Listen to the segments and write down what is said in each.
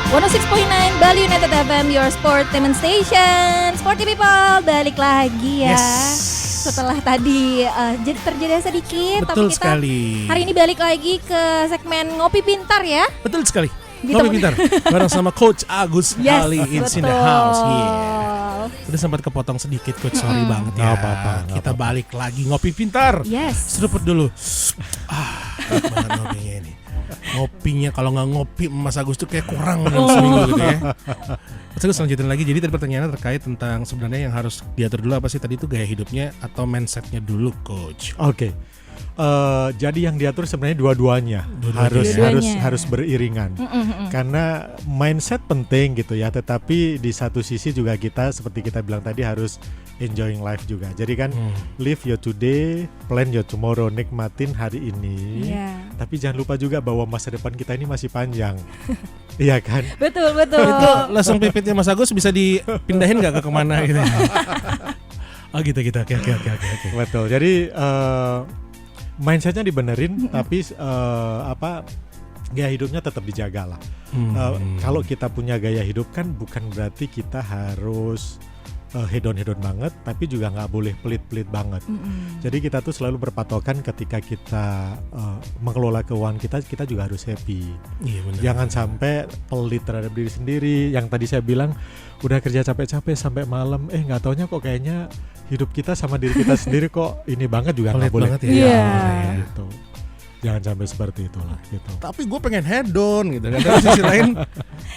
106.9 Bali United FM, your sportainment station. Sporty people, balik lagi ya. Setelah tadi terjeda sedikit, Betul tapi kita sekali. hari ini balik lagi ke segmen Ngopi Pintar ya. Betul sekali. Ngopi Pintar bareng sama Coach Agus Ali in the house. Udah sempat kepotong sedikit Coach, sorry banget ya. Gak apa-apa. Kita balik lagi Ngopi Pintar. Yes. Seruput dulu. Banget ngopinya ini. Ngopinya kalau nggak ngopi Mas Agus tuh kayak kurang dalam seminggu gitu ya. Mas Agus lanjutin lagi. Jadi tadi pertanyaannya terkait tentang sebenarnya yang harus diatur dulu apa sih tadi itu gaya hidupnya atau mindsetnya dulu Coach. Oke. Jadi yang diatur sebenarnya dua-duanya harus beriringan. Karena mindset penting gitu ya, tetapi di satu sisi juga kita seperti kita bilang tadi harus enjoying life juga. Jadi kan live your today, plan your tomorrow, nikmatin hari ini. Tapi jangan lupa juga bahwa masa depan kita ini masih panjang. Iya kan? Betul. Itu langsung pipitnya Mas Agus bisa dipindahin nggak ke kemana gitu? Oh gitu. Oke. Betul. Jadi mindsetnya dibenerin, tapi gaya hidupnya tetap dijaga lah. Kalau kita punya gaya hidup kan bukan berarti kita harus hedon banget, tapi juga nggak boleh pelit banget. Jadi kita tuh selalu berpatokan ketika kita mengelola keuangan kita juga harus happy. Iya, benar. Jangan sampai pelit terhadap diri sendiri. Yang tadi saya bilang udah kerja capek-capek sampai malam, nggak taunya kok kayaknya hidup kita sama diri kita sendiri kok ini banget, juga nggak boleh. Gitu. Jangan sampai seperti itulah gitu. Tapi gue pengen hedon gitu kan. Tapi sisi lain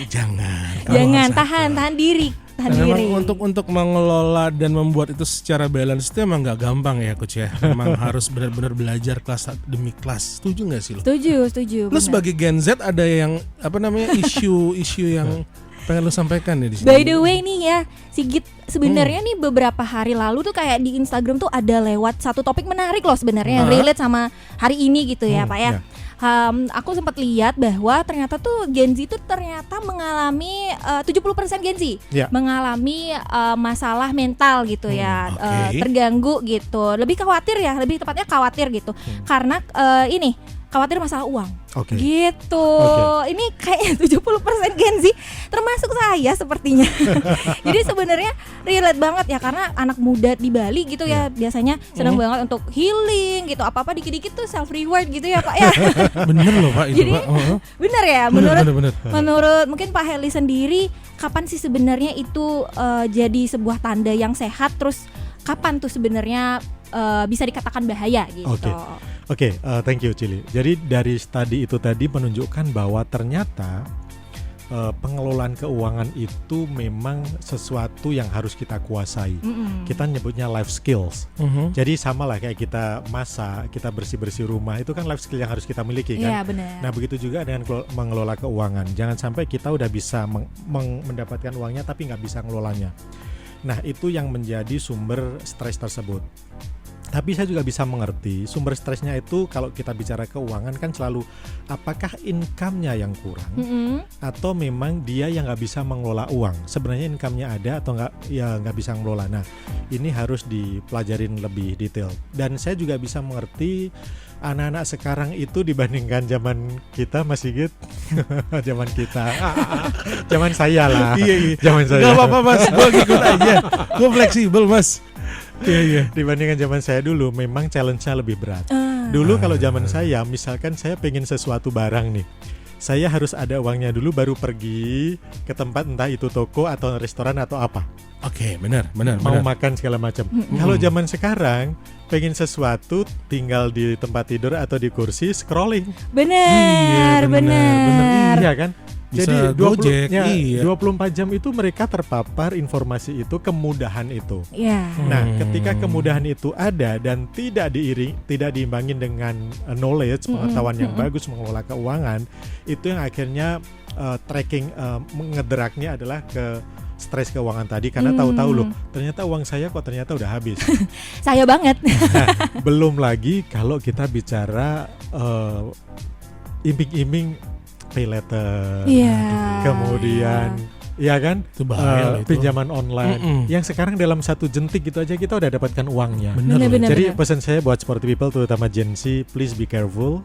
jangan tahan diri. Memang untuk mengelola dan membuat itu secara balance itu emang nggak gampang ya Coach ya. Memang harus benar-benar belajar kelas demi kelas. Setuju nggak sih lo? Setuju. Lu sebagai Gen Z ada yang isu yang pengen lu sampaikan ya di sini. By the way nih ya, Sigit, sebenarnya nih beberapa hari lalu tuh kayak di Instagram tuh ada lewat satu topik menarik loh sebenarnya yang relate sama hari ini gitu ya Pak ya. Aku sempat lihat bahwa ternyata tuh Gen Z itu ternyata mengalami 70% Gen Z mengalami masalah mental gitu ya, terganggu gitu. Lebih tepatnya khawatir gitu. Karena khawatir masalah uang. Gitu. Ini kayaknya 70% Gen Z termasuk saya sepertinya. Jadi sebenarnya relate banget ya, karena anak muda di Bali gitu ya biasanya senang banget untuk healing gitu. Apa-apa dikit-dikit tuh self reward gitu ya Pak ya. Bener loh Pak itu. Jadi Pak. Bener ya menurut mungkin Pak Heli sendiri, kapan sih sebenarnya itu jadi sebuah tanda yang sehat, terus kapan tuh sebenarnya bisa dikatakan bahaya gitu. Oke, thank you Cili. Jadi dari studi itu tadi menunjukkan bahwa ternyata pengelolaan keuangan itu memang sesuatu yang harus kita kuasai. Kita nyebutnya life skills. Jadi sama lah kayak kita masak, kita bersih-bersih rumah, itu kan life skill yang harus kita miliki kan. Iya, benar. Nah begitu juga dengan mengelola keuangan. Jangan sampai kita udah bisa mendapatkan uangnya tapi nggak bisa ngelolanya. Nah itu yang menjadi sumber stres tersebut. Tapi saya juga bisa mengerti sumber stresnya itu kalau kita bicara keuangan kan selalu apakah income-nya yang kurang atau memang dia yang nggak bisa mengelola uang. Sebenarnya income-nya ada atau nggak bisa mengelola. Nah ini harus dipelajarin lebih detail. Dan saya juga bisa mengerti anak-anak sekarang itu dibandingkan zaman kita masih gitu. Zaman kita, zaman saya lah. Iya. Zaman saya. Gak apa-apa Mas, gue ikut aja. Gue fleksibel Mas. Iya. Dibandingkan zaman saya dulu memang challenge-nya lebih berat. Dulu kalau zaman saya, misalkan saya pengen sesuatu barang nih, saya harus ada uangnya dulu baru pergi ke tempat entah itu toko atau restoran atau apa. Oke, benar. Mau makan segala macam. Kalau zaman sekarang pengen sesuatu tinggal di tempat tidur atau di kursi scrolling. Benar. Iya kan? Bisa jadi 24 jam itu mereka terpapar informasi itu, kemudahan itu. Yeah. Nah, ketika kemudahan itu ada dan tidak diimbangin dengan knowledge, pengetahuan yang bagus mengelola keuangan, itu yang akhirnya tracking ngedraknya adalah ke stres keuangan tadi, karena tahu-tahu loh ternyata uang saya kok ternyata udah habis. Saya banget. Nah, belum lagi kalau kita bicara iming-iming pay letter, kemudian ya kan? Itu bahaya loh itu. Pinjaman online yang sekarang dalam satu jentik gitu aja kita udah dapatkan uangnya. Bener. Jadi pesan saya buat sporty people terutama Gen Z, please be careful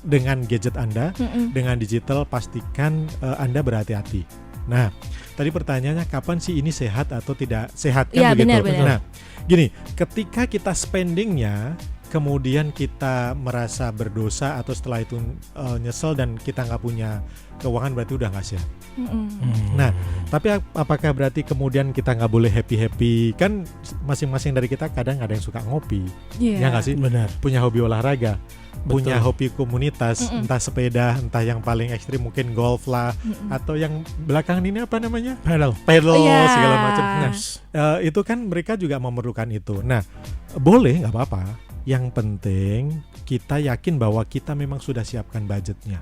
dengan gadget Anda, dengan digital pastikan Anda berhati-hati. Nah, tadi pertanyaannya kapan sih ini sehat atau tidak sehat kan Ya, begitu. benar. Nah, gini, ketika kita spendingnya kemudian kita merasa berdosa atau setelah itu nyesel dan kita nggak punya keuangan berarti udah nggak sehat. Nah, tapi apakah berarti kemudian kita nggak boleh happy-happy? Kan masing-masing dari kita kadang ada yang suka ngopi, ya nggak sih? Benar. Punya hobi olahraga, punya Betul. hobi komunitas, entah sepeda, entah yang paling ekstrim mungkin golf lah, atau yang belakangan ini apa namanya? Pedal. Pedal segala macam. Nah, Yes. itu kan mereka juga memerlukan itu. Nah, boleh nggak apa-apa. Yang penting kita yakin bahwa kita memang sudah siapkan budgetnya,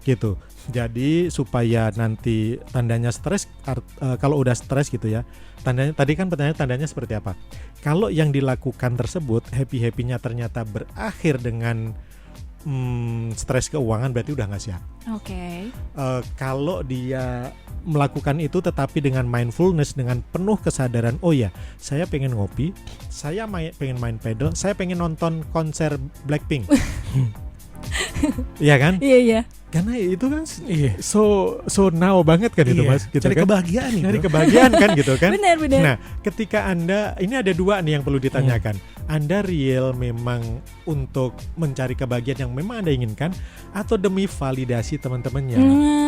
gitu. Jadi supaya nanti tandanya stres, kalau udah stres gitu ya, tandanya tadi kan pertanyaan tandanya seperti apa? Kalau yang dilakukan tersebut happy-happynya ternyata berakhir dengan stres keuangan berarti udah nggak siap. Oke. Kalau dia melakukan itu tetapi dengan mindfulness, dengan penuh kesadaran, oh ya saya pengen ngopi, saya pengen main pedal, saya pengen nonton konser Blackpink. Iya kan? Iya. Karena itu kan Iya. so now banget kan itu Iya. Mas, gitu Cari kan? kebahagiaan nih. Cari kebahagiaan kan gitu kan? Benar. Nah, ketika Anda, ini ada dua nih yang perlu ditanyakan. Anda real memang untuk mencari kebahagiaan yang memang Anda inginkan atau demi validasi teman-temannya?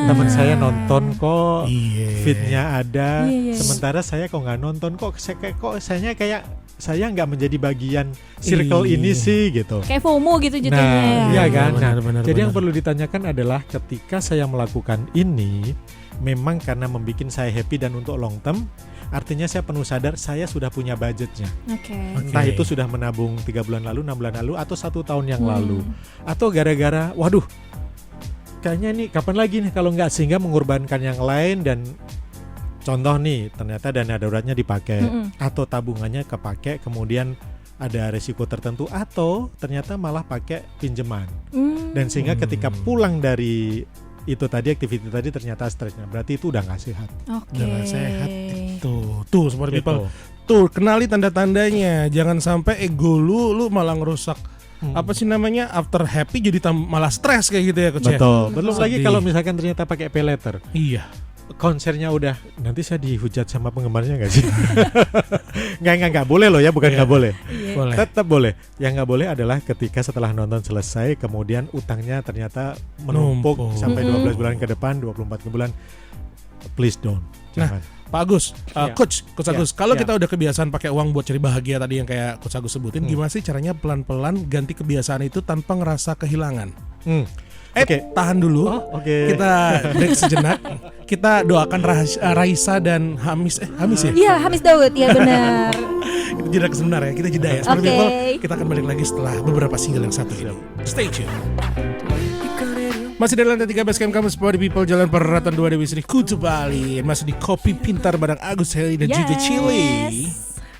Teman saya nonton kok, fitnya ada, Iya. sementara saya kok nggak nonton kok saya kayak saya nggak menjadi bagian circle ini sih gitu. Kayak FOMO gitu jatuhnya. Nah, iya kan. Nah, Benar, jadi yang perlu ditanyakan adalah ketika saya melakukan ini memang karena membuat saya happy dan untuk long term, artinya saya penuh sadar saya sudah punya budgetnya. Oke. Entah itu sudah menabung 3 bulan lalu, 6 bulan lalu, atau 1 tahun yang lalu, atau gara-gara waduh kayaknya nih kapan lagi nih kalau nggak, sehingga mengorbankan yang lain. Dan contoh nih ternyata dana daruratnya dipakai atau tabungannya kepake, kemudian ada resiko tertentu, atau ternyata malah pakai pinjaman. Dan sehingga ketika pulang dari itu tadi, aktiviti tadi, ternyata stresnya, berarti itu udah nggak sehat. Oke. Udah nggak sehat. Tuh sport people. Tuh kenali tanda-tandanya. Jangan sampai ego lu malah ngerusak apa sih namanya, after happy jadi malah stres kayak gitu ya Coach. Betul. Belum lagi Sedih. kalau misalkan ternyata pakai pay letter. Iya. Konsernya udah, nanti saya dihujat sama penggemarnya nggak sih? Nggak boleh loh ya, bukan nggak boleh. Boleh. Tetap boleh. Yang nggak boleh adalah ketika setelah nonton selesai kemudian utangnya ternyata menumpuk sampai 12 bulan ke depan, 24 bulan. Please don't. Jangan. Pak Agus, Coach Agus, kalau Ya. kita udah kebiasaan pakai uang buat cari bahagia tadi yang kayak Coach Agus sebutin, gimana sih caranya pelan-pelan ganti kebiasaan itu tanpa ngerasa kehilangan? Oke. Tahan dulu. Oke. Kita break sejenak. Kita doakan Raisa dan Hamis ya? Iya, Hamis Daud, ya benar. Kita jeda sebentar ya, kita jeda ya. Seperti Oke. people, kita akan balik lagi setelah beberapa single yang satu ini. Stay tune. Masih di lantai 3 Basecamp Campus Party People, Jalan Perratan 2 Dewi Sri, Kutu Bali. Masih di Kopi Pintar bareng Agus Heli dan juga Chili.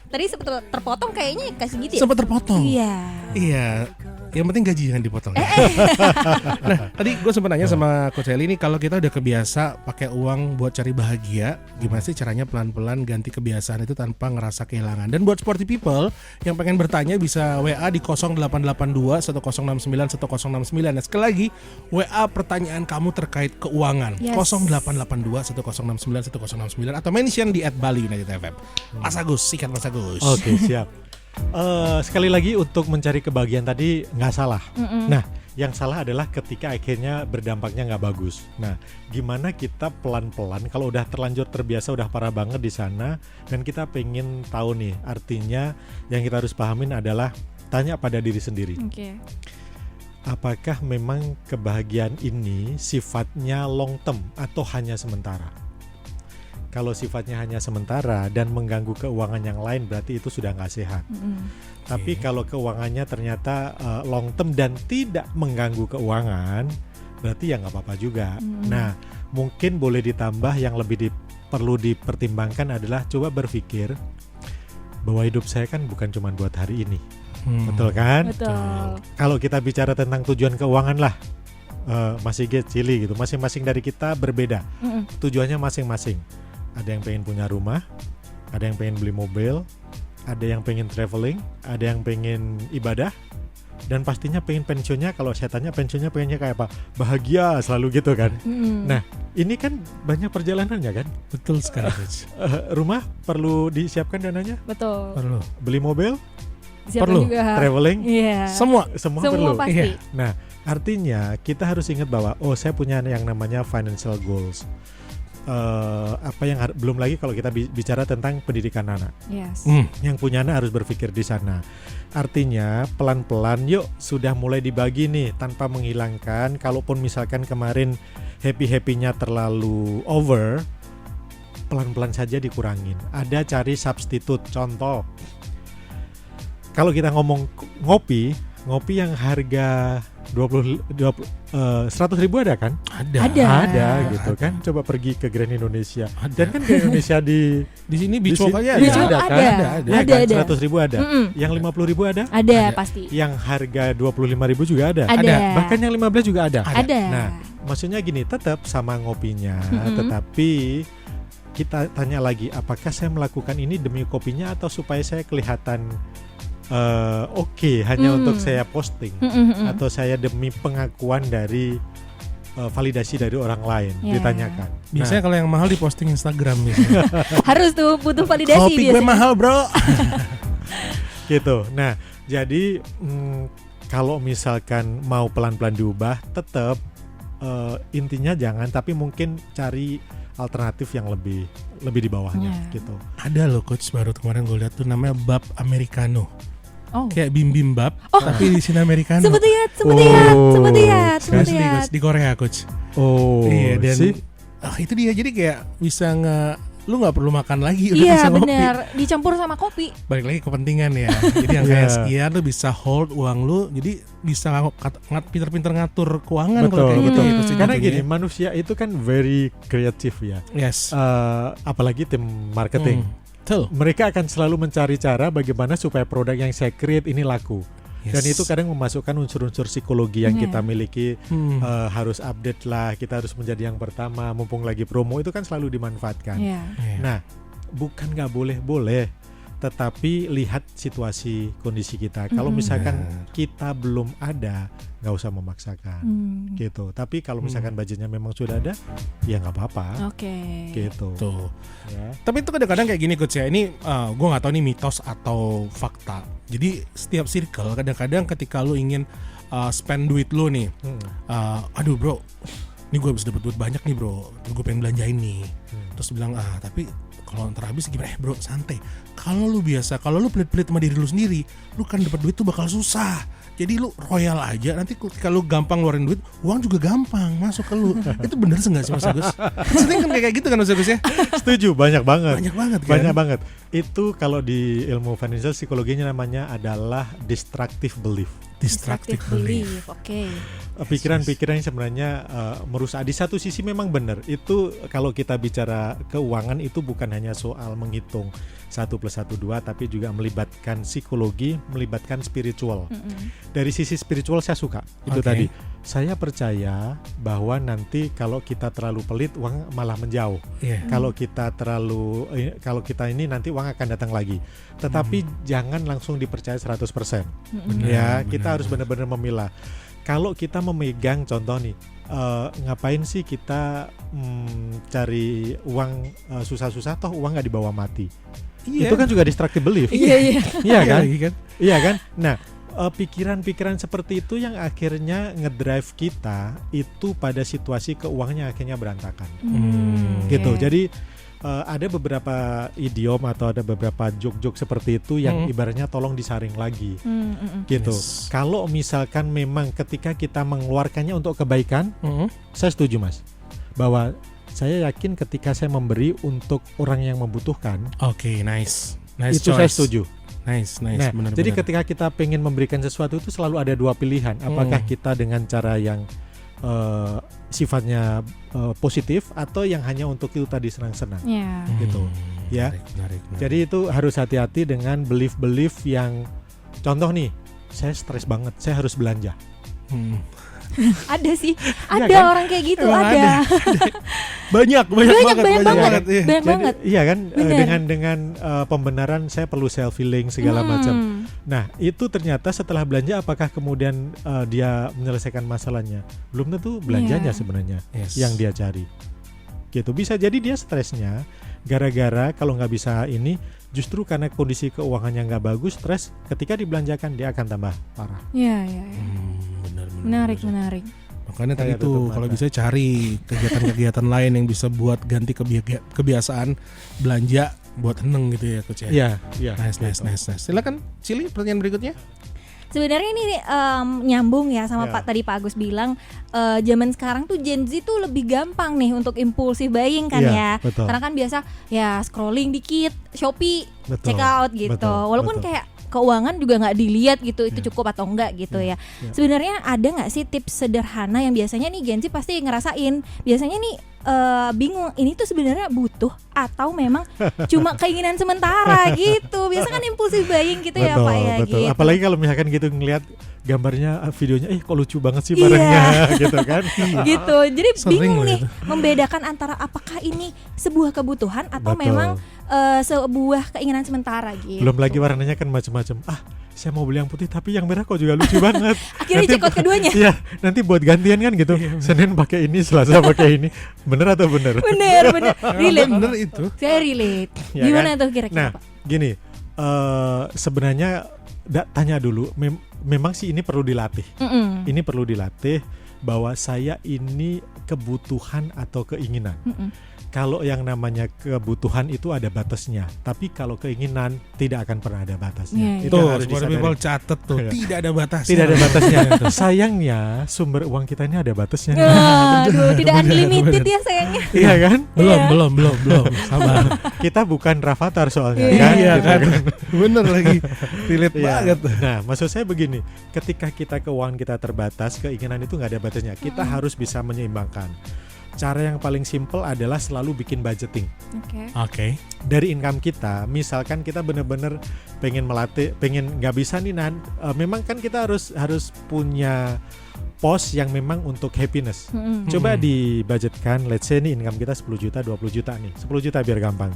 Tadi sempat terpotong kayaknya kasih gitu ya? Sempat terpotong. Iya. Yang penting gaji jangan dipotong. Nah, tadi gue sempat nanya sama Coach Heli ini, kalau kita udah kebiasa pakai uang buat cari bahagia, gimana sih caranya pelan-pelan ganti kebiasaan itu tanpa ngerasa kehilangan? Dan buat sporty people yang pengen bertanya bisa WA di 0882 1069 1069. Nah, sekali lagi WA pertanyaan kamu terkait keuangan. Yes. 0882 1069 1069 atau mention di @BaliUnitedFM. Mas Agus, sikat Mas Agus. Oke, siap. Sekali lagi untuk mencari kebahagiaan tadi nggak salah. Nah, yang salah adalah ketika akhirnya berdampaknya nggak bagus. Nah, gimana kita pelan-pelan kalau udah terlanjur terbiasa, udah parah banget di sana, dan kita pengen tahu nih, artinya yang kita harus pahamin adalah tanya pada diri sendiri. Oke. Apakah memang kebahagiaan ini sifatnya long term atau hanya sementara? Kalau sifatnya hanya sementara dan mengganggu keuangan yang lain, berarti itu sudah nggak sehat. Tapi kalau keuangannya ternyata long term dan tidak mengganggu keuangan, berarti ya nggak apa-apa juga. Nah, mungkin boleh ditambah yang lebih perlu dipertimbangkan adalah coba berpikir bahwa hidup saya kan bukan cuma buat hari ini. Betul kan? Betul. Kalau kita bicara tentang tujuan keuangan lah, Mas Sigit, Cili gitu. Masing-masing dari kita berbeda. Tujuannya masing-masing. Ada yang pengen punya rumah, ada yang pengen beli mobil, ada yang pengen traveling, ada yang pengen ibadah, dan pastinya pengen pensiunnya. Kalau saya tanya pensiunnya pengennya kayak apa? Bahagia selalu gitu kan. Nah, ini kan banyak perjalanannya kan. Betul sekali, Coach. Rumah perlu disiapkan dananya, Betul. Perlu. beli mobil, Siapa Perlu. juga. traveling, Iya. Semua. semua Semua perlu. pasti. Iya. Nah, artinya kita harus ingat bahwa saya punya yang namanya financial goals. Apa yang belum lagi kalau kita bicara tentang pendidikan anak. Yes. Yang punya anak harus berpikir di sana. Artinya pelan-pelan yuk sudah mulai dibagi nih tanpa menghilangkan. Kalaupun misalkan kemarin happy-happynya terlalu over, pelan-pelan saja dikurangin. Ada cari substitute. Contoh, kalau kita ngomong ngopi yang harga 100.000 ada kan? Ada gitu kan. Coba pergi ke Grand Indonesia. Ada. Dan kan Grand Indonesia di Di sini beach walk aja Beach ada. walk ada. Ada. Ya kan? Ada. 100.000 ada. Yang 50.000 ada. Ada Ada. pasti. Yang harga 25.000 juga ada. Ada. Bahkan yang 15 juga ada. Ada. Nah, maksudnya gini, tetap sama ngopinya, tetapi kita tanya lagi, apakah saya melakukan ini demi kopinya atau supaya saya kelihatan oke, hanya untuk saya posting, atau saya demi pengakuan dari validasi dari orang lain. Yeah. Ditanyakan. Biasanya kalau yang mahal diposting Instagram biasanya. Harus tuh butuh validasi Kopi gue biasanya. mahal, bro. Gitu. Nah, jadi kalau misalkan mau pelan-pelan diubah, tetap intinya jangan, tapi mungkin cari alternatif yang lebih di bawahnya gitu. Ada loh coach, baru kemarin gue lihat tuh namanya bab americano. Oh. Kayak bimbim-bab, tapi di sini americano. Sempet lihat. Asli, coach, di Korea, coach. Oh, Iya, dan sih. itu dia, jadi kayak bisa lu nggak perlu makan lagi, udah bisa Iya ngopi. benar, dicampur sama kopi. Balik lagi kepentingan ya. Jadi yang kayak sekian lu bisa hold uang lu, jadi bisa pinter-pinter ngatur keuangan kalau kayak gitu. Itu sih Karena jadinya. gini, manusia itu kan very kreatif ya. Yes. Apalagi tim marketing. Betul. Mereka akan selalu mencari cara bagaimana supaya produk yang saya create ini laku. Yes. Dan itu kadang memasukkan unsur-unsur psikologi yang kita miliki. Harus update lah, kita harus menjadi yang pertama, mumpung lagi promo, itu kan selalu dimanfaatkan. Iya. Nah, bukan nggak boleh, tetapi lihat situasi kondisi kita. Kalau misalkan kita belum ada, nggak usah memaksakan, gitu. Tapi kalau misalkan budgetnya memang sudah ada, ya nggak apa-apa, Oke. gitu. Tuh. Ya. Tapi itu kadang-kadang kayak gini coach ya. Ini gue nggak tahu ini mitos atau fakta. Jadi setiap circle kadang-kadang ketika lu ingin spend duit lu nih, aduh bro, ini gue habis dapat duit banyak nih bro, gue pengen belanjain nih. Terus bilang tapi kalau ntar habis gimana? Bro santai. Kalau lu pelit-pelit sama diri lu sendiri, lu kan dapat duit tuh bakal susah. Jadi lu royal aja, nanti kalau gampang ngeluarin duit, uang juga gampang masuk ke lu. Itu bener nggak sih Mas Agus? Sering kan kayak gitu kan Mas Agus ya? Setuju, banyak banget. Kan? Banyak banget. Itu kalau di ilmu financial psikologinya namanya adalah destructive belief. Destructive belief. Oke. Pikiran-pikiran yang sebenarnya merusak. Di satu sisi memang benar. Itu kalau kita bicara keuangan itu bukan hanya soal menghitung 1 + 1 2, tapi juga melibatkan psikologi, melibatkan spiritual. Dari sisi spiritual saya suka itu tadi. Saya percaya bahwa nanti kalau kita terlalu pelit, uang malah menjauh. Yeah. Kalau kita ini nanti uang akan datang lagi. Tetapi jangan langsung dipercaya 100%. Kita harus benar-benar memilah. Kalau kita memegang contoh nih, ngapain sih kita cari uang susah-susah, toh uang nggak dibawa mati. Iya. Itu kan juga destructive belief. Iya kan? Iya kan? Nah, pikiran-pikiran seperti itu yang akhirnya ngedrive kita itu pada situasi keuangannya akhirnya berantakan. Gitu. Jadi ada beberapa idiom atau ada beberapa joke-joke seperti itu yang ibaratnya tolong disaring lagi. Gitu. Yes. Kalau misalkan memang ketika kita mengeluarkannya untuk kebaikan, saya setuju Mas. Bahwa saya yakin ketika saya memberi untuk orang yang membutuhkan, nice itu choice. saya setuju. Nice. Nah, benar, jadi ketika kita pengen memberikan sesuatu itu selalu ada dua pilihan. Apakah kita dengan cara yang sifatnya positif atau yang hanya untuk itu tadi senang-senang, gitu. Ya. Menarik. Jadi itu harus hati-hati dengan belief yang, contoh nih, saya stres banget, saya harus belanja. Ada sih, ada kan? orang kayak gitu, Emang ada. Banyak banyak banget. iya. Banyak banget. Iya kan, Bener. dengan pembenaran saya perlu selfie link segala macam. Nah, itu ternyata setelah belanja apakah kemudian dia menyelesaikan masalahnya? Belum tentu belanjanya Iya. sebenarnya Yes. yang dia cari. Gitu. Bisa jadi dia stresnya gara-gara kalau nggak bisa ini justru karena kondisi keuangannya nggak bagus, stres ketika dibelanjakan dia akan tambah parah. Iya, iya, iya. Benar. Menarik. Makanya tadi Kayak tuh tutup kalau mata. bisa cari kegiatan-kegiatan lain yang bisa buat ganti kebiasaan belanja buat heneng gitu ya coach ya. Iya. Nice. Silakan Cili, pertanyaan berikutnya. Sebenarnya ini nyambung ya sama Ya. Pak Agus bilang zaman sekarang tuh Gen Z tuh lebih gampang nih untuk impulsif buying kan Iya, ya. betul. Karena kan biasa ya scrolling dikit, Shopee, Betul, check out gitu. betul, Walaupun betul. kayak keuangan juga nggak dilihat gitu itu Iya. cukup atau enggak gitu Iya, ya. iya. Sebenarnya ada nggak sih tips sederhana yang biasanya nih Gen Z pasti ngerasain. Biasanya nih bingung ini tuh sebenarnya butuh atau memang cuma keinginan sementara gitu. Biasa kan impulsif buying gitu ya Pak ya betul. gitu. Apalagi kalau misalkan gitu ngelihat gambarnya, videonya, kok lucu banget sih Iya. barangnya, gitu kan? Gitu. Jadi Sering bingung loh nih itu. membedakan antara apakah ini sebuah kebutuhan atau Betul. memang sebuah keinginan sementara gitu. Belum lagi warnanya kan macam-macam. Saya mau beli yang putih tapi yang merah kok juga lucu banget. Akhirnya Nanti- cekot keduanya. Iya, nanti buat gantian kan gitu. Senin pakai ini, Selasa pakai ini. Bener atau bener? Bener. Relate. Bener itu. Saya relate. Ya Gimana kan? tuh kira-kira Nah, Pak? gini, sebenarnya tanya dulu. Memang sih ini perlu dilatih. Mm-mm. Ini perlu dilatih bahwa saya ini kebutuhan atau keinginan. Mm-mm. Kalau yang namanya kebutuhan itu ada batasnya, tapi kalau keinginan tidak akan pernah ada batasnya. Iya, Itu Tuh, harus Smart disadari. People catet tuh. Iya. Tidak ada batasnya. Tidak ada batasnya. Sayangnya sumber uang kita ini ada batasnya. Aduh, tidak unlimited ya sayangnya. Iya kan? Belum. Sabar. Kita bukan Rafathar soalnya Iya. kan? Iya Gitu kan. Bener lagi. Relate Iya. banget. Nah, maksud saya begini, ketika kita keuangan kita terbatas, keinginan itu nggak ada batasnya. Kita harus bisa menyeimbangkan. Cara yang paling simpel adalah selalu bikin budgeting. Oke. Oke. Dari income kita, misalkan kita bener-bener pengen melatih, nggak bisa nih memang kan kita harus punya pos yang memang untuk happiness. Mm-mm. Coba dibudgetkan, let's say nih income kita 10 juta, 20 juta nih. 10 juta biar gampang.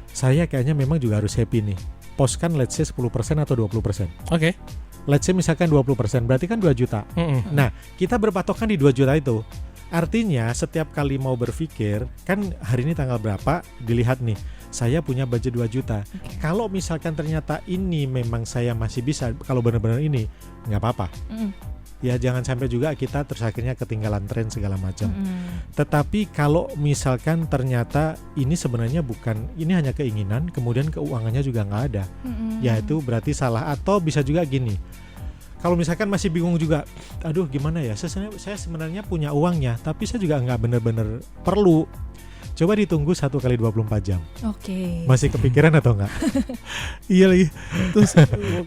Saya kayaknya memang juga harus happy nih. Poskan let's say 10% atau 20%. Oke. Let's say misalkan 20%, berarti kan 2 juta. Nah, kita berpatokan di 2 juta itu. Artinya setiap kali mau berpikir, kan hari ini tanggal berapa, dilihat nih, saya punya budget 2 juta. Kalau misalkan ternyata ini memang saya masih bisa, kalau benar-benar ini, nggak apa-apa. Mm-mm. Ya jangan sampai juga kita terus akhirnya ketinggalan tren segala macam. Mm-mm. Tetapi kalau misalkan ternyata ini sebenarnya bukan, ini hanya keinginan, kemudian keuangannya juga nggak ada, Mm-mm. ya itu berarti salah. Atau bisa juga gini, kalau misalkan masih bingung juga, aduh gimana ya, saya sebenarnya punya uangnya, tapi saya juga nggak benar-benar perlu. Coba ditunggu 1 kali 24 jam. Oke. Masih kepikiran atau enggak? Iya lagi. Terus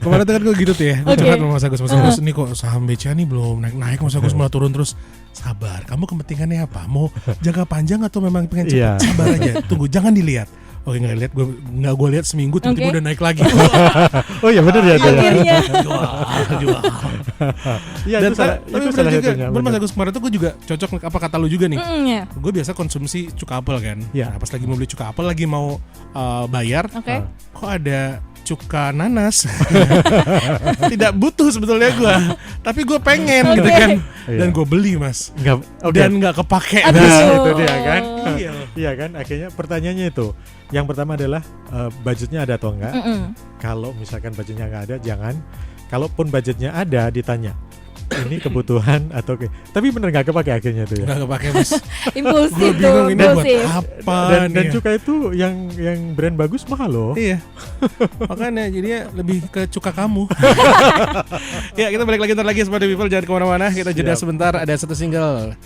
kemarin tuh kan gue gitu tuh ya. Gue Oke. curhat sama Mas Agus nih kok saham BCA nih belum naik. Mas Agus malah turun terus. Sabar. Kamu kepentingannya apa? Mau jangka panjang atau memang pengen cepat? Iya. Sabar aja. Tunggu, jangan dilihat. Oke, nggak gue lihat seminggu tiba-tiba Oke. udah naik lagi. Oh iya benar ya. Ada ya. Akhirnya. Jual. Iya Dan itu salah, tapi itu bener salah juga. satunya. Bener Mas benar. Agus kemarin tuh gue juga cocok apa kata lu juga nih. Ya. Gue biasa konsumsi cuka apel kan. Iya. Nah, pas lagi mau beli cuka apel lagi mau bayar. Oke. Kok ada cuka nanas? Tidak butuh sebetulnya gue, tapi gue pengen gitu Oke. kan. Iya. Dan gue beli mas. Enggak, oke. Dan nggak kepake. Aduh. Nah, itu dia kan. Iya. Iya kan, akhirnya pertanyaannya itu. Yang pertama adalah budgetnya ada atau enggak. Mm-mm. Kalau misalkan budgetnya enggak ada, jangan. Kalaupun budgetnya ada, ditanya. Ini kebutuhan atau tapi bener nggak kepake akhirnya tuh ya. Nggak kepake mas. Impulsif Gue tuh, bingung ini buat impulsif. apa Dan nih. cuka itu yang brand bagus mahal loh. Iya. Makanya jadinya lebih ke cuka kamu. Ya kita balik lagi ntar lagi Smart People, jangan kemana-mana. Kita jeda Siap. sebentar, ada satu single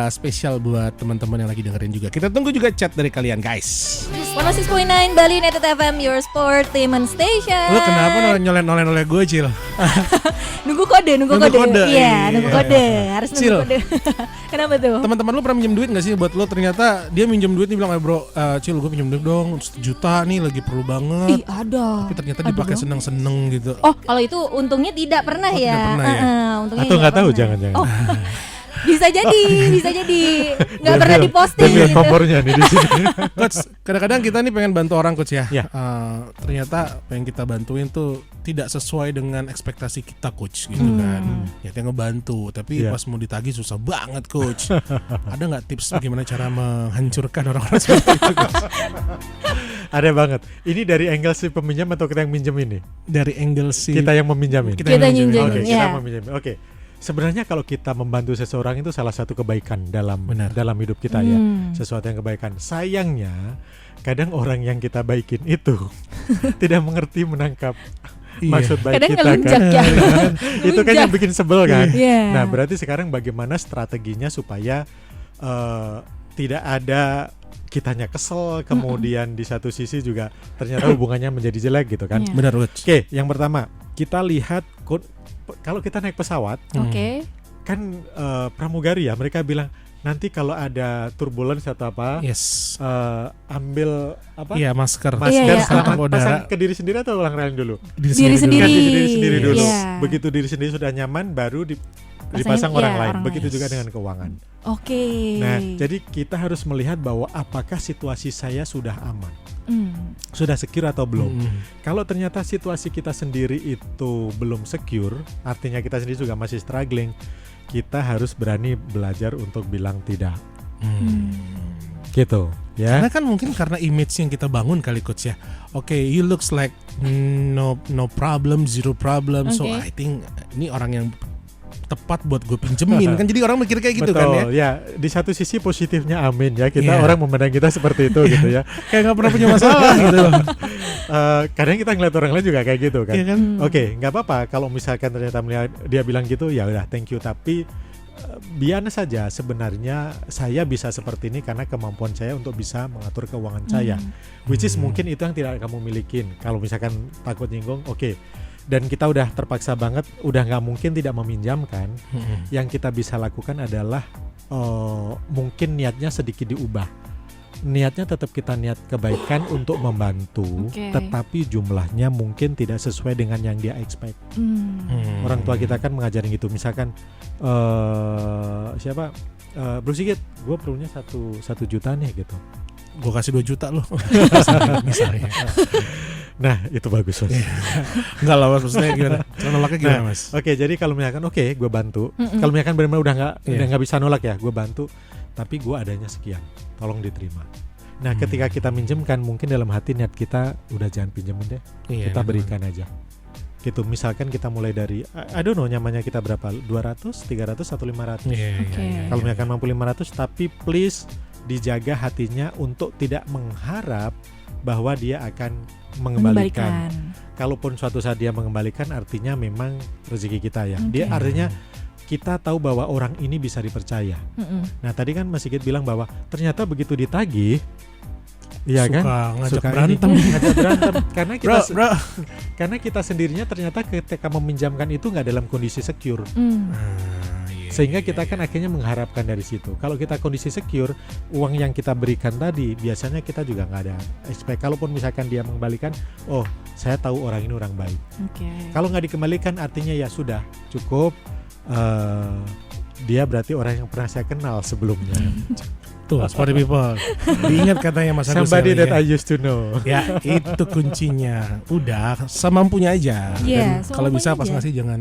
spesial buat teman-teman yang lagi dengerin juga. Kita tunggu juga chat dari kalian guys. 106.9 Bali United FM, your sportainment station. Lu kenapa nyolen oleh gue Cil? Nunggu kode. Nunggu kode. Iya, nunggu Iya. kode. Harus nunggu Cil. kode. Kenapa tuh? Teman-teman lu pernah minjem duit gak sih buat lu? Ternyata dia minjem duit nih bilang, bro, Cil gue pinjem duit dong 1 juta nih lagi perlu banget. Ih, ada. Tapi ternyata Ada dipakai dong. seneng-seneng gitu. Oh, kalau itu untungnya tidak pernah Oh, ya. tidak pernah ya? Untungnya Atau nggak tahu pernah. jangan-jangan. Oh, Bisa jadi nggak pernah diposting Lihat gitu. kompornya nih di sini. Coach, kadang-kadang kita nih pengen bantu orang coach ya. Ya. Ternyata pengen kita bantuin tuh tidak sesuai dengan ekspektasi kita coach gitu kan. Ya kita ngebantu, tapi Ya. pas mau ditagih susah banget coach. Ada nggak tips bagaimana cara menghancurkan orang-orang seperti itu coach? Ada banget. Ini dari angle si peminjam atau kita yang minjem ini? Dari angle si Kita yang meminjamin. Kita nyinjam. Oke, Ya. kita meminjamin. Oke. Sebenarnya kalau kita membantu seseorang itu salah satu kebaikan dalam hidup kita ya. Sesuatu yang kebaikan. Sayangnya kadang orang yang kita baikin itu tidak mengerti menangkap maksud baik Kadang kita ngelunjak kan. ya. Itu kan yang bikin sebel kan. Iya. Nah, berarti sekarang bagaimana strateginya supaya tidak ada kitanya kesel, kemudian di satu sisi juga ternyata hubungannya menjadi jelek gitu kan. Iya. benar coach. Oke, yang pertama kita lihat kalau kita naik pesawat Oke. kan pramugari ya, mereka bilang nanti kalau ada turbulence atau apa, Yes. ambil apa? Iya masker. Masker Iya, selamat iya. pasang ke diri sendiri atau ulang railing dulu? Diri Ganti sendiri. diri sendiri dulu. Iya. Begitu diri sendiri sudah nyaman, baru Pasangin, dipasang orang iya, lain. orang Begitu lain. juga dengan keuangan. Oke. Nah, jadi kita harus melihat bahwa apakah situasi saya sudah aman, sudah secure atau belum. Kalau ternyata situasi kita sendiri itu belum secure, artinya kita sendiri juga masih struggling, kita harus berani belajar untuk bilang tidak. Gitu, ya. Karena kan mungkin karena image yang kita bangun kali coach ya. Oke, you looks like no problem, zero problem. So Oke. I think ini orang yang tepat buat gue pinjemin kan, jadi orang mikir kayak gitu. Betul, kan ya. Di satu sisi positifnya amin ya, kita Iya. orang memandang kita seperti itu gitu ya. Kayak nggak pernah punya masalah gitu. Kadang kita ngeliat orang lain juga kayak gitu kan. Iya kan? Oke, nggak apa-apa kalau misalkan ternyata melihat dia bilang gitu, ya udah thank you, tapi biar saja sebenarnya saya bisa seperti ini karena kemampuan saya untuk bisa mengatur keuangan saya, which is mungkin itu yang tidak kamu milikin. Kalau misalkan takut nyinggung, oke. Dan kita udah terpaksa banget, udah nggak mungkin tidak meminjamkan. Yang kita bisa lakukan adalah mungkin niatnya sedikit diubah. Niatnya tetap kita niat kebaikan untuk membantu, Oke. tetapi jumlahnya mungkin tidak sesuai dengan yang dia expect. Orang tua kita kan mengajarin gitu, misalkan siapa Bro Sigit, gue perlunya 1 juta nih gitu. Gue kasih 2 juta loh. misalnya. Nah itu bagus Mas. Enggak lah mas, maksudnya gimana? Cara nolaknya gimana mas? Oke, jadi kalau misalkan gue bantu, kalau misalkan benar-benar udah nggak bisa nolak ya, gue bantu, tapi gue adanya sekian, tolong diterima. Nah ketika kita minjemkan, mungkin dalam hati niat kita udah jangan pinjemin deh, Iya, kita benar. berikan aja. Gitu, misalkan kita mulai dari I don't know nyamannya kita berapa, 200, 300 atau 500. Iya, Oke. iya, iya. Kalau misalkan mampu 500, tapi please dijaga hatinya untuk tidak mengharap bahwa dia akan mengembalikan. Kalaupun suatu saat dia mengembalikan, artinya memang rezeki kita ya. Dia artinya kita tahu bahwa orang ini bisa dipercaya. Nah tadi kan Mas Sigit bilang bahwa ternyata begitu ditagih, iya Suka kan? ngajak Suka berantem. ngajak berantem. Bro. Karena kita sendirinya ternyata ketika meminjamkan itu nggak dalam kondisi secure. Sehingga kita kan akhirnya mengharapkan dari situ. Kalau kita kondisi secure, uang yang kita berikan tadi biasanya kita juga nggak ada expect. Kalaupun misalkan dia mengembalikan, oh saya tahu orang ini orang baik. Kalau nggak dikembalikan, artinya ya sudah cukup. Dia berarti orang yang pernah saya kenal sebelumnya. Tuh, sporty people. Diingat katanya Mas Agus. Somebody kali that ya. I used to know. Ya itu kuncinya. Udah semampunya aja. Iya, Dan kalau bisa semampunya pas aja. ngasih jangan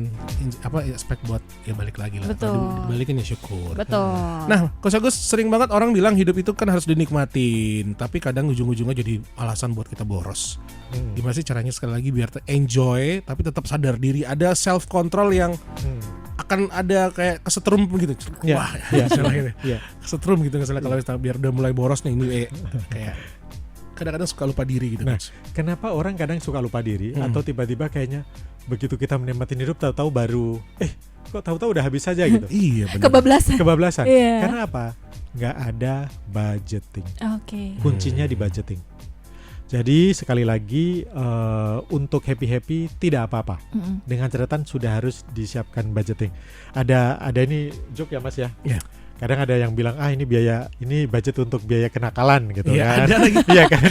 expect buat ya balik lagi lah. Betul. Kalau dibalikin ya syukur. Betul. Nah, Coach Agus, sering banget orang bilang hidup itu kan harus dinikmatin, tapi kadang ujung-ujungnya jadi alasan buat kita boros. Gimana sih caranya sekali lagi biar enjoy tapi tetap sadar diri, ada self control yang akan ada kayak kesetrum gitu. Iya, Wah, iya, misalnya gitu. iya. Kesetrum gitu misalnya kalau biar udah mulai boros nih ini kayak kadang-kadang suka lupa diri gitu. Nah, Coach. kenapa orang kadang suka lupa diri atau tiba-tiba kayaknya begitu kita menikmatin hidup tahu-tahu baru kok tahu-tahu udah habis saja gitu. Iya benar. Kebablasan. Iya. Karena apa? Nggak ada budgeting. Oke. Kuncinya di budgeting. Jadi sekali lagi untuk happy tidak apa-apa. Dengan catatan sudah harus disiapkan budgeting. Ada ini joke ya Mas ya. Iya. Kadang ada yang bilang ini biaya, ini budget untuk biaya kenakalan gitu Iya, kan. ada lagi. Iya kan?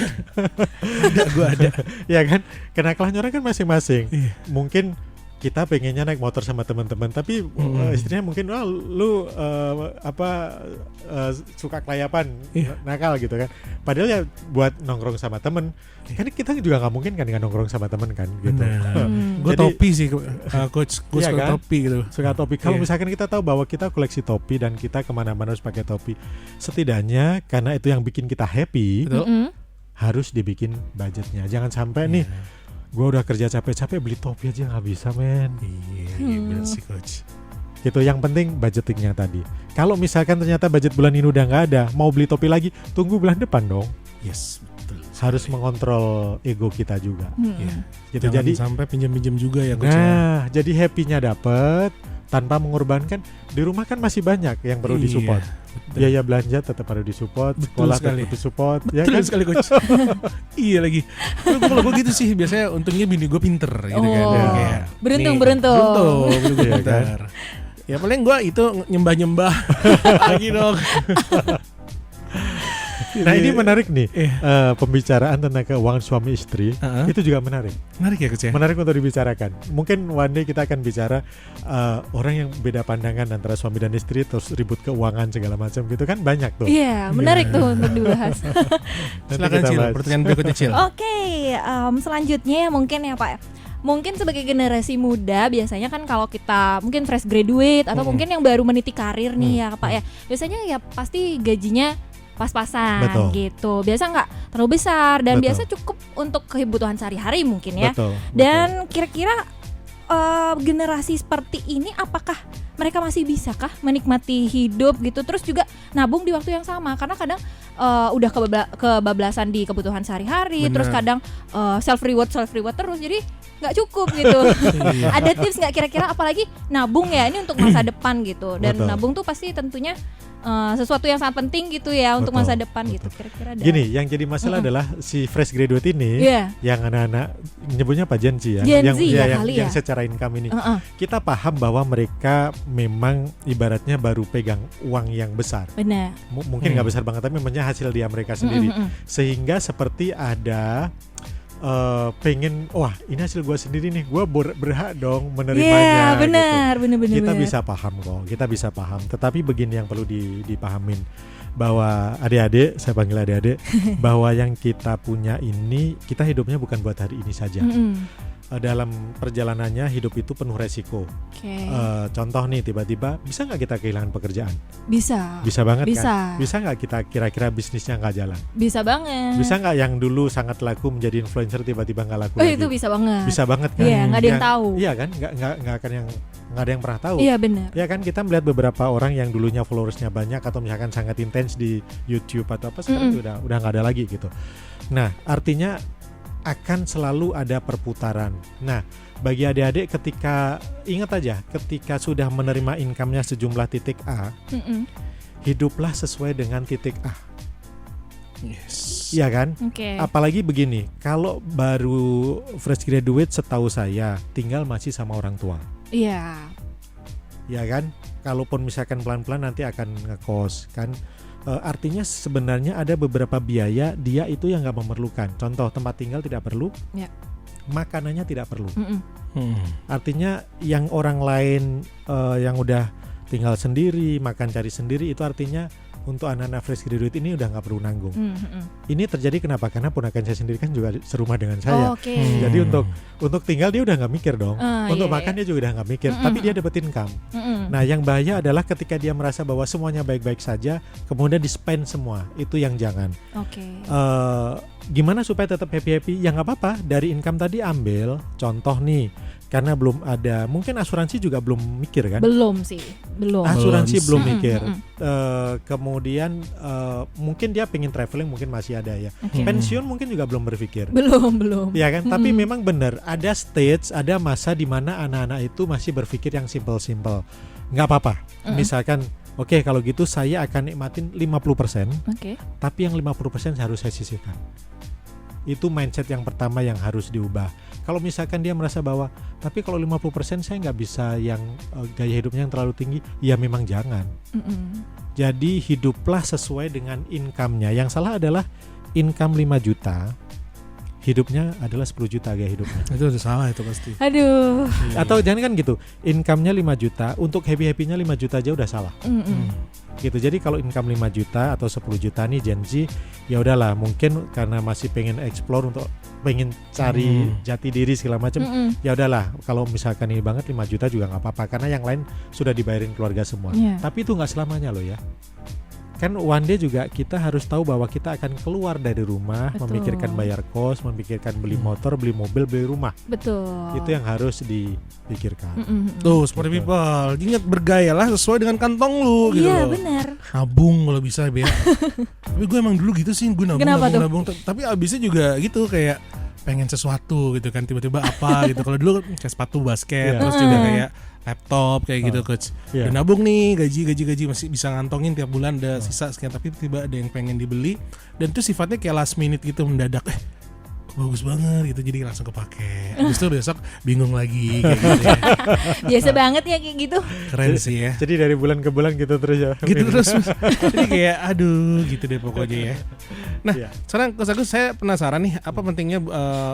Gue ada. Iya kan? Kenakalan orang kan masing-masing. Iya. Mungkin kita pengennya naik motor sama teman-teman, tapi istrinya mungkin lu suka kelayapan, nakal gitu kan. Padahal ya buat nongkrong sama temen, kan kita juga nggak mungkin kan nongkrong sama temen kan gitu. Gue topi sih, coach. Gue iya suka kan? topi gitu. Suka topi. Kalau misalkan kita tahu bahwa kita koleksi topi dan kita kemana-mana harus pakai topi, setidaknya karena itu yang bikin kita happy, harus dibikin budgetnya. Jangan sampai nih, gue udah kerja capek-capek beli topi aja nggak bisa, men. Iya, benar sih, coach. Gitu, yang penting budgetingnya tadi. Kalau misalkan ternyata budget bulan ini udah nggak ada, mau beli topi lagi, tunggu bulan depan dong. Yes, betul. Harus mengontrol ego kita juga. Gitu. Jangan Jadi sampai pinjam-pinjam juga ya, coach. nah, jadi happy-nya dapet tanpa mengorbankan. Di rumah kan masih banyak yang perlu disupport. Biaya belanja tetap harus disupport, sekolah tetap disupport. Betul sekali, coach. Iya lagi. Kalau gue gitu sih, biasanya untungnya bini gue pinter gitu kan. Kayak, beruntung. gue pinter. Ya paling gue itu nyembah-nyembah lagi dong. Nah ini menarik nih, pembicaraan tentang keuangan suami istri, itu juga menarik. Menarik ya, coach ya? Menarik untuk dibicarakan. Mungkin one day kita akan bicara orang yang beda pandangan antara suami dan istri, terus ribut keuangan segala macam gitu kan, banyak tuh. Iya, menarik tuh untuk dibahas. Silakan Cil, pertanyaan berikutnya Cil. Oke, selanjutnya mungkin ya Pak. Mungkin sebagai generasi muda biasanya kan kalau kita mungkin fresh graduate atau mungkin yang baru meniti karir nih ya Pak ya, biasanya ya pasti gajinya pas-pasan. Betul. Gitu. Biasa nggak terlalu besar dan Betul. biasa cukup untuk kebutuhan sehari-hari mungkin ya. Betul. Dan kira-kira generasi seperti ini apakah mereka masih bisakah menikmati hidup gitu, terus juga nabung di waktu yang sama, karena kadang udah kebablasan di kebutuhan sehari-hari. Bener. Terus kadang self reward terus, jadi nggak cukup gitu. Ada tips nggak kira-kira, apalagi nabung ya, ini untuk masa depan gitu, dan Betul. nabung tuh pasti tentunya sesuatu yang sangat penting gitu ya untuk Betul, masa depan betul. gitu. Kira-kira ada. Gini, yang jadi masalah adalah si fresh graduate ini, yang anak-anak nyebutnya apa, Gen Z ya, Gen yang Z ya kali yang ya. secara income ini, kita paham bahwa mereka memang ibaratnya baru pegang uang yang besar. Benar. Mungkin nggak besar banget, tapi memangnya hasil dia mereka sendiri, sehingga seperti ada pengen, wah ini hasil gue sendiri nih, gue berhak dong menerimanya. Iya, benar, gitu. benar. Kita bisa paham kok, kita bisa paham. Tetapi begini yang perlu dipahamin, bahwa adik-adik, saya panggil adik-adik, bahwa yang kita punya ini, kita hidupnya bukan buat hari ini saja. Dalam perjalanannya hidup itu penuh resiko. Contoh nih, tiba-tiba bisa nggak kita kehilangan pekerjaan? Bisa banget kan? Bisa nggak kita kira-kira bisnisnya nggak jalan? Bisa banget. Bisa nggak yang dulu sangat laku menjadi influencer tiba-tiba nggak laku lagi? Itu bisa banget. Bisa banget kan? Iya, nggak ada yang tahu. Iya kan? Nggak akan yang nggak ada yang pernah tahu. Iya benar. Ya kan, kita melihat beberapa orang yang dulunya followersnya banyak atau misalkan sangat intens di YouTube atau apa, sekarang udah nggak ada lagi gitu. Nah, artinya akan selalu ada perputaran. Nah, bagi adik-adik, ketika ingat aja, ketika sudah menerima income-nya sejumlah titik A, hiduplah sesuai dengan titik A. Yes. Iya kan? Okay. Apalagi begini, kalau baru fresh graduate, setahu saya tinggal masih sama orang tua. Iya. Ya kan? Kalaupun misalkan pelan-pelan nanti akan ngekos kan. Artinya sebenarnya ada beberapa biaya dia itu yang nggak memerlukan. Contoh, tempat tinggal tidak perlu, makanannya tidak perlu. Artinya yang orang lain yang udah tinggal sendiri, makan cari sendiri, itu artinya untuk anak-anak fresh graduate ini udah nggak perlu nanggung. Ini terjadi kenapa? Karena ponakan saya sendiri kan juga serumah dengan saya. Jadi untuk tinggal dia udah nggak mikir dong. Untuk makan dia juga udah nggak mikir. Tapi dia dapat income. Nah, yang bahaya adalah ketika dia merasa bahwa semuanya baik-baik saja, kemudian di spend semua. Itu yang jangan. Gimana supaya tetap happy-happy? Ya nggak apa-apa. Dari income tadi ambil. Contoh nih, karena belum ada, mungkin asuransi juga belum mikir kan? Belum. Asuransi belum mikir. Kemudian mungkin dia pengen traveling, mungkin masih ada ya. Pensiun mungkin juga belum berpikir. Belum. Ya kan? Tapi memang benar, ada stage, ada masa di mana anak-anak itu masih berpikir yang simple-simple. Nggak apa-apa. Misalkan, oke, kalau gitu saya akan nikmatin 50%. Tapi yang 50% harus saya sisihkan. Itu mindset yang pertama yang harus diubah. Kalau misalkan dia merasa bahwa, tapi kalau 50% saya nggak bisa yang gaya hidupnya yang terlalu tinggi, ya memang jangan. Jadi hiduplah sesuai dengan income-nya. Yang salah adalah income 5 juta, hidupnya adalah 10 juta gaya hidupnya. Itu udah salah itu pasti. Aduh. Atau jangan kan gitu, income-nya 5 juta, untuk happy-happynya 5 juta aja udah salah. Gitu. Jadi kalau income 5 juta atau 10 juta nih Gen Z, ya udahlah, mungkin karena masih pengen explore untuk pengen cari jati diri segala macam, ya udahlah, kalau misalkan ini banget 5 juta juga nggak apa-apa karena yang lain sudah dibayarin keluarga semua. Tapi itu nggak selamanya loh ya. Kan one day juga kita harus tahu bahwa kita akan keluar dari rumah, memikirkan bayar kos, memikirkan beli motor, beli mobil, beli rumah. Betul. Itu yang harus dipikirkan. Tuh, seperti people, ingat bergayalah sesuai dengan kantong lu gitu. Iya, benar. Nabung kalau bisa, Bea. Tapi gue emang dulu gitu sih, gue nabung. Tapi abisnya juga gitu kayak pengen sesuatu gitu kan, tiba-tiba apa gitu. Kalau dulu kayak sepatu basket, terus juga kayak laptop kayak gitu coach. Udah nabung nih, gaji masih bisa ngantongin tiap bulan, ada sisa sekian, tapi tiba ada yang pengen dibeli dan itu sifatnya kayak last minute gitu, mendadak bagus banget gitu, jadi langsung kepake. Habis itu besok bingung lagi kayak gitu ya. Biasa banget ya kayak gitu. Keren sih ya. Jadi dari bulan ke bulan gitu terus ya. Gitu terus. Jadi kayak aduh gitu deh pokoknya ya. Nah, sekarang Coach Agus, saya penasaran nih, apa pentingnya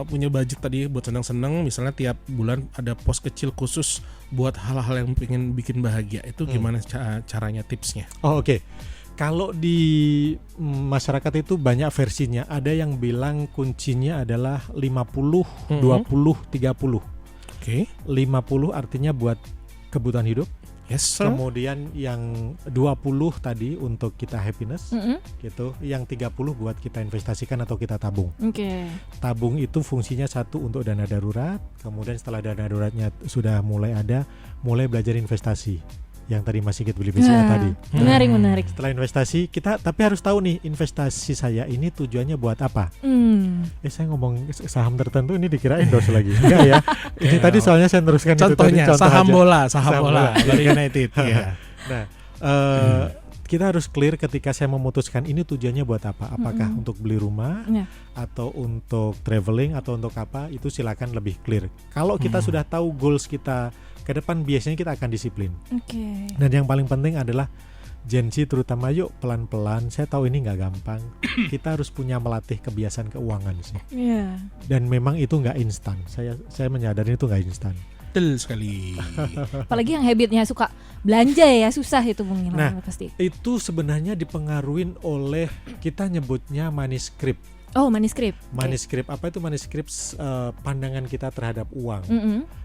punya budget tadi buat seneng-seneng, misalnya tiap bulan ada pos kecil khusus buat hal-hal yang pengen bikin bahagia. Itu gimana caranya, tipsnya? Oh, oke. Kalau di masyarakat itu banyak versinya. Ada yang bilang kuncinya adalah 50, 20, 30. Oke. 50 artinya buat kebutuhan hidup. Yes, sir. Kemudian yang 20 tadi untuk kita happiness, gitu. Yang 30 buat kita investasikan atau kita tabung. Tabung itu fungsinya satu untuk dana darurat. Kemudian setelah dana daruratnya sudah mulai ada, mulai belajar investasi. Yang tadi Mas Sigit beli BCA tadi. Menarik. Setelah investasi kita tapi harus tahu nih, investasi saya ini tujuannya buat apa. Saya ngomong saham tertentu ini dikira endorse lagi. Enggak ya. Ini tadi soalnya saya teruskan contohnya itu tadi, saham bola Bali United. Ya. Nah, kita harus clear ketika saya memutuskan ini tujuannya buat apa. Apakah untuk beli rumah atau untuk traveling atau untuk apa, itu silakan lebih clear. Kalau kita sudah tahu goals kita ke depan, biasanya kita akan disiplin. Dan yang paling penting adalah Gen Z terutama, yuk pelan-pelan. Saya tahu ini nggak gampang. Kita harus punya melatih kebiasaan keuangan sih. Dan memang itu nggak instan. Saya menyadari itu nggak instan. Betul sekali. Apalagi yang habitnya suka belanja ya, susah itu menghilangkan pasti. Itu sebenarnya dipengaruhi oleh, kita nyebutnya money script. Oh, money script. Money script, apa itu money script? Pandangan kita terhadap uang.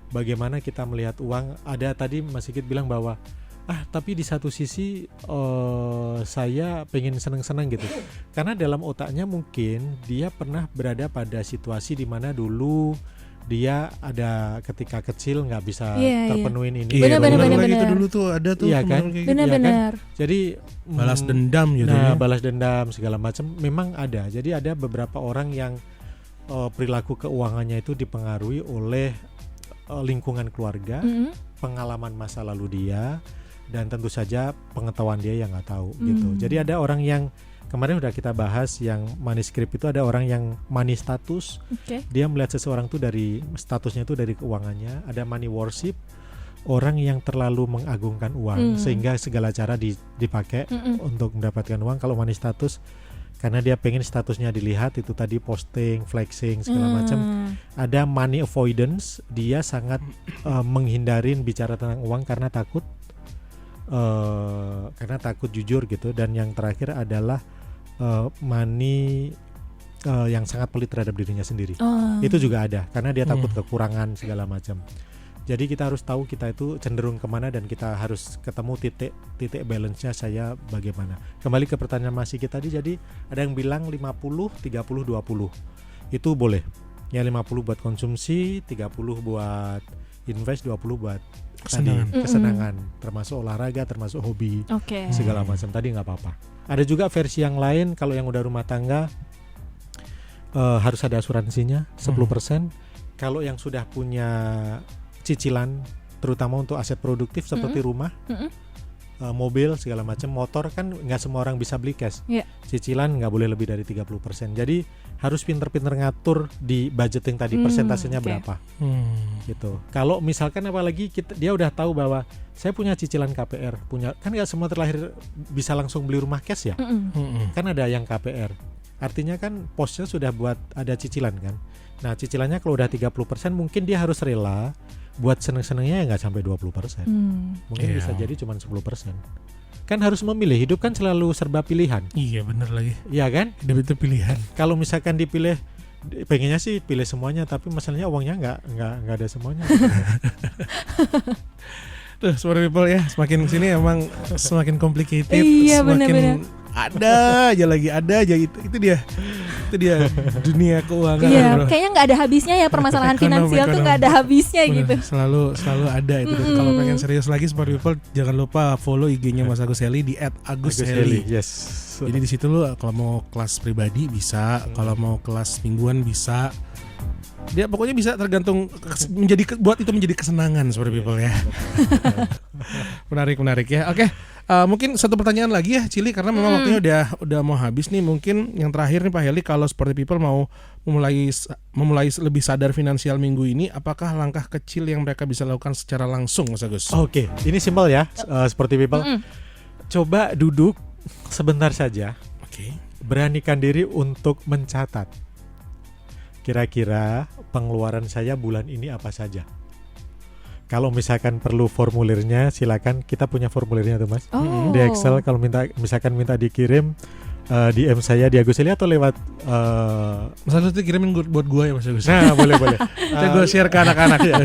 Bagaimana kita melihat uang. Ada tadi Mas Sigit bilang bahwa tapi di satu sisi saya pengen senang-senang gitu. Karena dalam otaknya mungkin dia pernah berada pada situasi di mana dulu dia ada ketika kecil nggak bisa terpenuhin ini. Benar. Itu dulu tuh ada tuh. Iya kan? Benar. Jadi balas dendam gitu. Balas dendam segala macam memang ada. Jadi ada beberapa orang yang perilaku keuangannya itu dipengaruhi oleh lingkungan keluarga, pengalaman masa lalu dia, dan tentu saja pengetahuan dia yang nggak tahu gitu. Jadi ada orang yang kemarin udah kita bahas, yang money script itu ada orang yang money status. Dia melihat seseorang tuh dari statusnya itu dari keuangannya. Ada money worship, orang yang terlalu mengagungkan uang sehingga segala cara dipakai untuk mendapatkan uang. Kalau money status karena dia pengen statusnya dilihat, itu tadi posting, flexing segala macam. Ada money avoidance, dia sangat menghindarin bicara tentang uang karena takut jujur gitu. Dan yang terakhir adalah money yang sangat pelit terhadap dirinya sendiri. Itu juga ada karena dia takut kekurangan segala macam. Jadi kita harus tahu kita itu cenderung kemana, dan kita harus ketemu titik balance-nya saya bagaimana. Kembali ke pertanyaan Mas Sigit tadi, jadi ada yang bilang 50, 30, 20. Itu boleh. Ya 50 buat konsumsi, 30 buat invest, 20 buat kesenangan. Termasuk olahraga, termasuk hobi, segala macam. Tadi nggak apa-apa. Ada juga versi yang lain, kalau yang udah rumah tangga harus ada asuransinya 10%. Kalau yang sudah punya cicilan, terutama untuk aset produktif seperti rumah, mobil segala macam, motor kan nggak semua orang bisa beli cash. Cicilan nggak boleh lebih dari 30%. Jadi harus pinter-pinter ngatur di budgeting tadi, persentasenya berapa. Gitu. Kalau misalkan apalagi dia udah tahu bahwa saya punya cicilan KPR, kan nggak semua terlahir bisa langsung beli rumah cash ya. Kan ada yang KPR. Artinya kan posnya sudah buat ada cicilan kan. Nah cicilannya kalau udah 30% mungkin dia harus rela buat seneng-senengnya ya nggak sampai 20%. Mungkin Iya. bisa jadi cuma 10%. Kan harus memilih, hidup kan selalu serba pilihan. Iya bener lagi. Iya kan? Hidup itu pilihan. Kalau misalkan dipilih, pengennya sih pilih semuanya, tapi masalahnya uangnya nggak ada semuanya. Tuh Smart People ya, semakin kesini emang semakin complicated, Iya, semakin bener-bener. ada aja itu dia dunia keuangan. Iya, bro. kayaknya nggak ada habisnya ya permasalahan Ekonomi, finansial tuh nggak ada habisnya Bener, gitu. selalu ada itu. Dan kalau pengen serius lagi Smart People, jangan lupa follow IG-nya Mas Agus Heli di @agusheli. Yes. Jadi di situ lu kalau mau kelas pribadi bisa, kalau mau kelas mingguan bisa. Dia pokoknya bisa tergantung buat itu menjadi kesenangan Smart People ya. Menarik ya. Oke, mungkin satu pertanyaan lagi ya Cili, karena memang waktunya udah mau habis nih. Mungkin yang terakhir nih Pak Heli, kalau Smart People mau memulai lebih sadar finansial minggu ini, apakah langkah kecil yang mereka bisa lakukan secara langsung Mas Agus? Oke, ini simpel ya, seperti people. Coba duduk sebentar saja, Oke. beranikan diri untuk mencatat. Kira-kira pengeluaran saya bulan ini apa saja. Kalau misalkan perlu formulirnya, silakan, kita punya formulirnya tuh Mas. Oh. Di Excel, kalau misalkan minta dikirim, DM saya di Agus Heli atau lewat Mas Agus itu kirimin buat gue ya Mas Agus. nah boleh. Gue share ke anak-anak ya,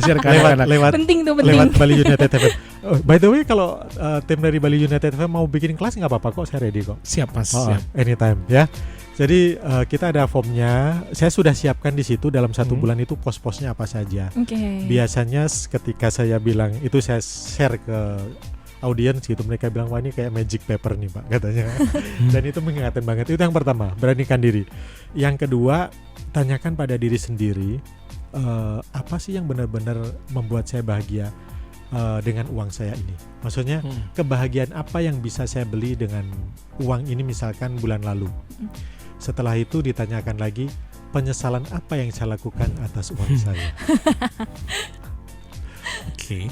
lewat Penting tuh, penting. lewat Bali United FM. Oh, by the way, kalau tim dari Bali United FM mau bikin kelas nggak apa-apa kok, saya ready kok. Siap Mas, Oh, siap. anytime ya. Jadi kita ada formnya, saya sudah siapkan di situ dalam 1 bulan itu pos-posnya apa saja. Oke. Biasanya ketika saya bilang itu, saya share ke audiens gitu, mereka bilang wah ini kayak magic paper nih Pak katanya. Dan itu mengingatkan banget. Itu yang pertama, beranikan diri. Yang kedua, tanyakan pada diri sendiri, apa sih yang benar-benar membuat saya bahagia dengan uang saya ini. Maksudnya kebahagiaan apa yang bisa saya beli dengan uang ini misalkan bulan lalu. Setelah itu ditanyakan lagi, penyesalan apa yang saya lakukan atas uang saya. Oke.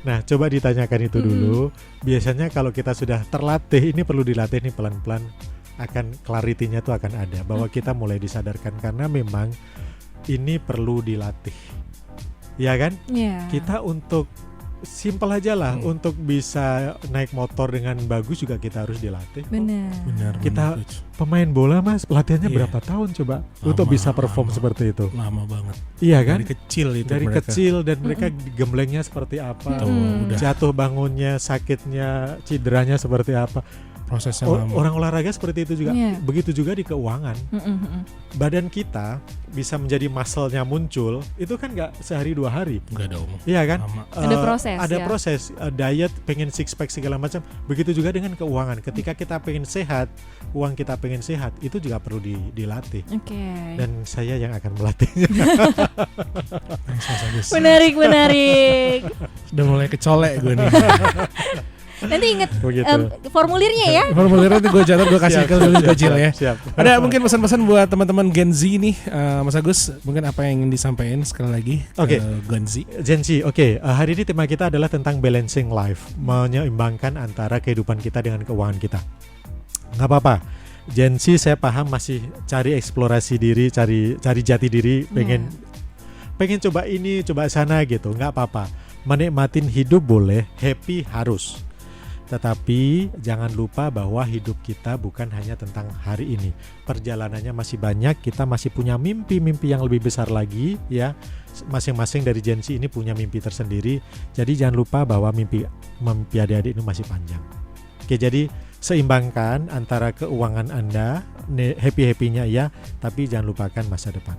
Nah, coba ditanyakan itu dulu. Biasanya kalau kita sudah terlatih, ini perlu dilatih nih pelan-pelan, akan clarity-nya tuh akan ada, bahwa kita mulai disadarkan, karena memang ini perlu dilatih. Ya kan? Iya. Kita untuk simpel aja lah, untuk bisa naik motor dengan bagus juga kita harus dilatih. Benar. Kita benar. pemain bola Mas, latihannya Iya. berapa tahun coba Lama, untuk bisa perform lama. seperti itu. Lama banget. Iya kan? Dari kecil itu Dari mereka. kecil, dan mereka gemblengnya seperti apa, Tuh, udah jatuh bangunnya, sakitnya, cederanya seperti apa. prosesnya lama. Orang olahraga seperti itu juga. Iya. Begitu juga di keuangan. Badan kita bisa menjadi muscle-nya muncul, itu kan nggak sehari 2 hari. Enggak dong. Iya kan? Lama. Ada proses, Ada ya. proses, diet, pengen six pack segala macam. Begitu juga dengan keuangan. Ketika kita pengen sehat, uang kita pengen sehat, itu juga perlu dilatih. Oke. Dan saya yang akan melatihnya. Nice, Mas Agus. Menarik. Udah mulai kecolek gue nih. Nanti inget Begitu. formulirnya ya. Formulirnya tuh gue catat, gue kasih ke dulu kecil ya. Siap. Ada mungkin pesan-pesan buat teman-teman Gen Z nih, Mas Agus, mungkin apa yang ingin disampaikan sekali lagi Oke. ke Gen Z? Gen Z, oke. Hari ini tema kita adalah tentang balancing life, menyeimbangkan antara kehidupan kita dengan keuangan kita. Nggak apa-apa. Gen Z saya paham masih cari eksplorasi diri, cari jati diri, pengen coba ini, coba sana gitu. Nggak apa-apa. Menikmatin hidup boleh, happy harus. Tetapi jangan lupa bahwa hidup kita bukan hanya tentang hari ini. Perjalanannya masih banyak, kita masih punya mimpi-mimpi yang lebih besar lagi ya. Masing-masing dari Gen Z ini punya mimpi tersendiri. Jadi jangan lupa bahwa mimpi adik-adik ini masih panjang. Oke, jadi seimbangkan antara keuangan Anda, happy-happynya ya, tapi jangan lupakan masa depan.